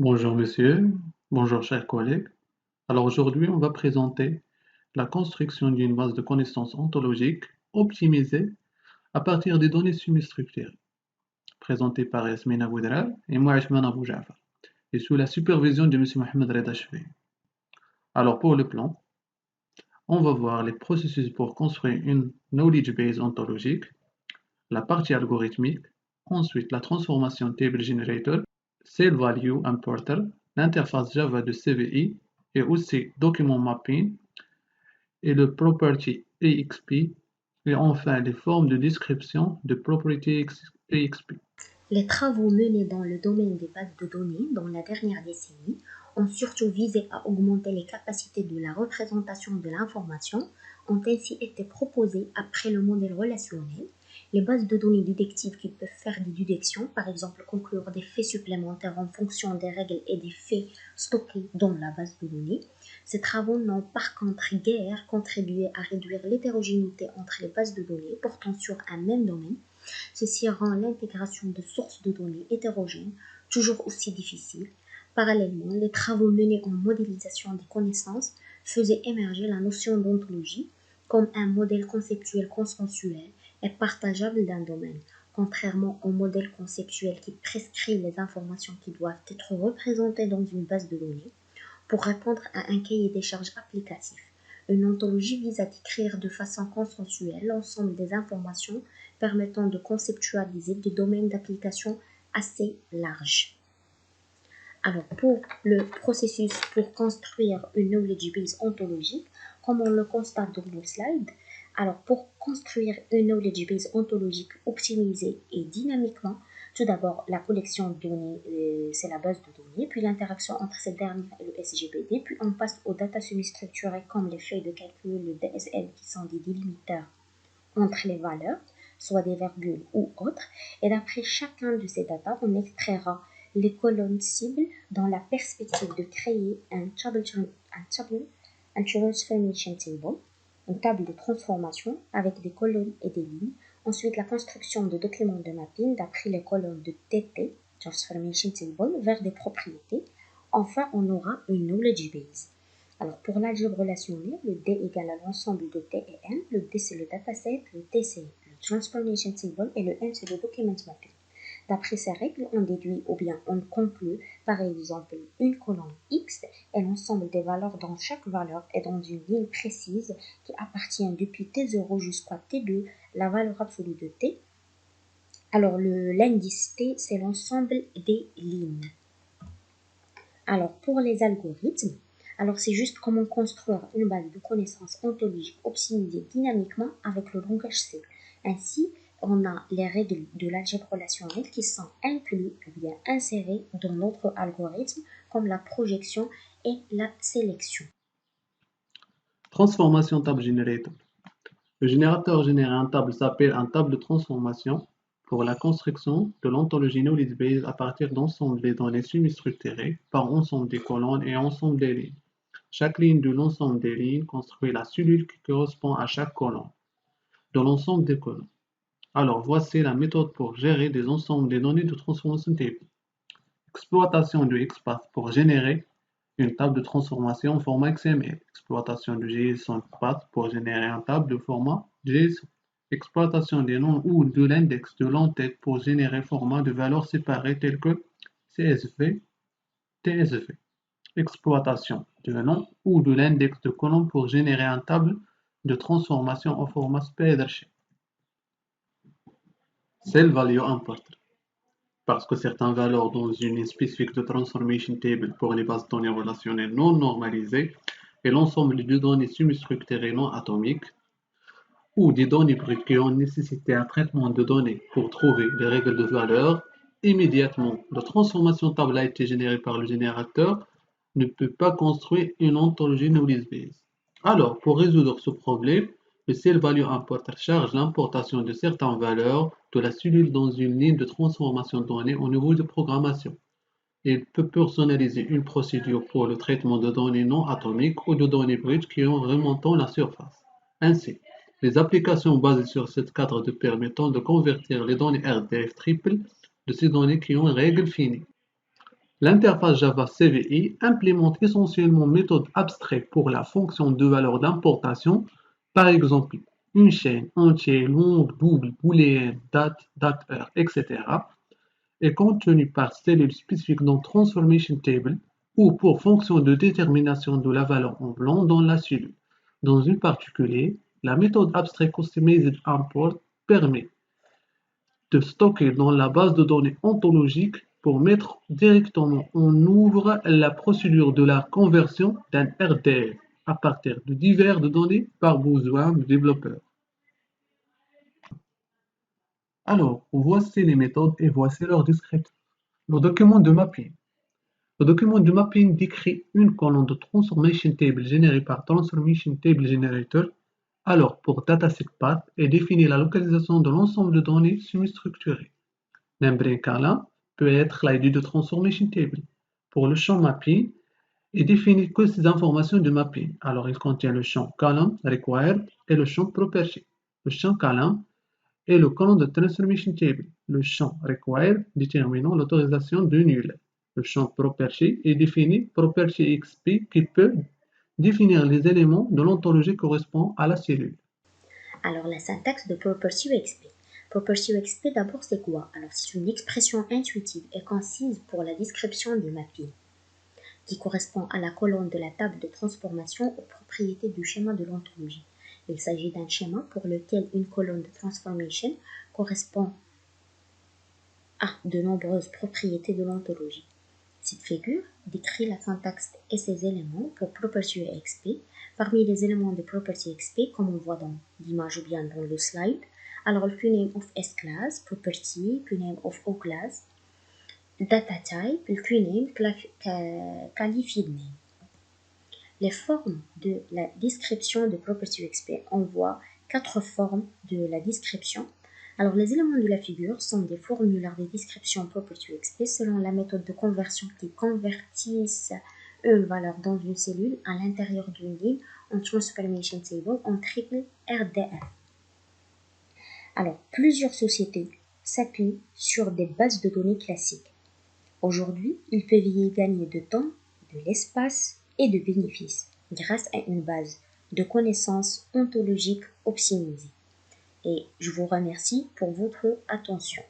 Bonjour monsieur, bonjour chers collègues. Alors aujourd'hui, on va présenter la construction d'une base de connaissances ontologiques optimisée à partir des données semi-structurées, présentée par Yasmina Boudral et moi, Ashman Abou Jafar, et sous la supervision de monsieur Mohamed Reda Chefei. Alors pour le plan, on va voir les processus pour construire une knowledge base ontologique, la partie algorithmique, ensuite la transformation table generator, cell value importer, l'interface Java de CVI et aussi document mapping et le property EXP et enfin les formes de description de property EXP. Les travaux menés dans le domaine des bases de données dans la dernière décennie ont surtout visé à augmenter les capacités de la représentation de l'information, ont ainsi été proposées après le modèle relationnel. Les bases de données détectives qui peuvent faire des déductions, par exemple conclure des faits supplémentaires en fonction des règles et des faits stockés dans la base de données. Ces travaux n'ont par contre guère contribué à réduire l'hétérogénéité entre les bases de données portant sur un même domaine. Ceci rend l'intégration de sources de données hétérogènes toujours aussi difficile. Parallèlement, les travaux menés en modélisation des connaissances faisaient émerger la notion d'ontologie comme un modèle conceptuel consensuel et partageable d'un domaine, contrairement au modèle conceptuel qui prescrit les informations qui doivent être représentées dans une base de données. Pour répondre à un cahier des charges applicatif, une ontologie vise à décrire de façon consensuelle l'ensemble des informations permettant de conceptualiser des domaines d'application assez larges. Alors, pour le processus pour construire une knowledge base ontologique, comme on le constate dans nos slides, alors pour construire une knowledge base ontologique optimisée et dynamiquement, tout d'abord la collection de données, c'est la base de données, puis l'interaction entre cette dernière et le SGBD, puis on passe aux data semi-structurées comme les feuilles de calcul, le DSL qui sont des délimiteurs entre les valeurs, soit des virgules ou autres, et d'après chacun de ces data, on extraira les colonnes cibles dans la perspective de créer un transformation table, une table de transformation avec des colonnes et des lignes. Ensuite, la construction de documents de mapping d'après les colonnes de TT, transformation table, vers des propriétés. Enfin, on aura une knowledge base. Alors, pour l'algèbre relationnelle, le D égale à l'ensemble de T et M. Le D, c'est le dataset, le T, c'est le transformation table et le M, c'est le document mapping. D'après ces règles, on déduit ou bien on conclut, par exemple, une colonne X et l'ensemble des valeurs dans chaque valeur est dans une ligne précise qui appartient depuis T0 jusqu'à T2, la valeur absolue de T. Alors, l'indice T, c'est l'ensemble des lignes. Alors, pour les algorithmes, alors c'est juste comment construire une base de connaissances ontologiques optimisée dynamiquement avec le langage C. Ainsi, on a les règles de l'algèbre relationnelle qui sont incluses ou bien insérées dans notre algorithme, comme la projection et la sélection. Transformation table generator. Le générateur généré en table s'appelle un table de transformation pour la construction de l'ontologie knowledge base à partir d'ensemble des données semi-structurées par ensemble des colonnes et ensemble des lignes. Chaque ligne de l'ensemble des lignes construit la cellule qui correspond à chaque colonne de l'ensemble des colonnes. Alors voici la méthode pour gérer des ensembles des données de transformation table. Exploitation de XPath pour générer une table de transformation en format XML. Exploitation de JSON Path pour générer une table de format JSON. Exploitation des noms ou de l'index de l'entête pour générer format de valeurs séparées telles que CSV, TSV. Exploitation de nom ou de l'index de colonne pour générer une table de transformation au format Spidersheet. Cell value importer. Parce que certaines valeurs dans une ligne spécifique de transformation table pour les bases de données relationnelles non normalisées et l'ensemble de données semi-structurées non atomiques ou des données brutes qui ont nécessité un traitement de données pour trouver les règles de valeur, immédiatement la transformation table a été générée par le générateur ne peut pas construire une ontologie knowledge base. Alors, pour résoudre ce problème, le cell value importer charge l'importation de certaines valeurs de la cellule dans une ligne de transformation donnée au niveau de programmation. Il peut personnaliser une procédure pour le traitement de données non atomiques ou de données brutes qui ont remontant la surface. Ainsi, les applications basées sur ce cadre de permettant de convertir les données RDF triple de ces données qui ont une règle finie. L'interface Java CVI implémente essentiellement une méthode abstraite pour la fonction de valeur d'importation, par exemple une chaîne entière, longue, double, booléenne, date, date-heure, etc., est contenue par cellule spécifique dans Transformation Table ou pour fonction de détermination de la valeur en blanc dans la cellule. Dans une particulier, la méthode Abstract Customized Import permet de stocker dans la base de données ontologique pour mettre directement en œuvre la procédure de la conversion d'un RDF à partir de divers de données par besoin du développeur. Alors, voici les méthodes et voici leur description. Le document de mapping. Le document de mapping décrit une colonne de Transformation Table générée par Transformation Table Generator. Alors, pour Dataset Path, et définit la localisation de l'ensemble de données semi-structurées. Membrane Column peut être l'ID de Transformation Table. Pour le champ mapping, il définit que ces informations de mapping. Alors, il contient le champ column required et le champ property. Le champ column est le colonne de Transformation Table. Le champ required déterminant l'autorisation de nul. Le champ property est défini property XP qui peut définir les éléments de l'ontologie correspondant à la cellule. Alors, la syntaxe de PropertyUXP. PropertyUXP, d'abord, c'est quoi? Alors, c'est une expression intuitive et concise pour la description des mappings, qui correspond à la colonne de la table de transformation aux propriétés du schéma de l'ontologie. Il s'agit d'un schéma pour lequel une colonne de transformation correspond à de nombreuses propriétés de l'ontologie. Cette figure décrit la syntaxe et ses éléments pour PropertyUXP. Parmi les éléments de PropertyXP, comme on voit dans l'image ou bien dans le slide, alors le QName of S-Class, Property, QName of O-Class, Data Type, le QName, Qualified Name. Les formes de la description de PropertyXP, on voit 4 formes de la description. Alors, les éléments de la figure sont des formulaires de description PropertyXP selon la méthode de conversion qui convertissent une valeur dans une cellule à l'intérieur d'une ligne en Transformation Table en triple RDF. Alors, plusieurs sociétés s'appuient sur des bases de données classiques. Aujourd'hui, ils peuvent y gagner de temps, de l'espace et de bénéfices grâce à une base de connaissances ontologiques optimisée. Et je vous remercie pour votre attention.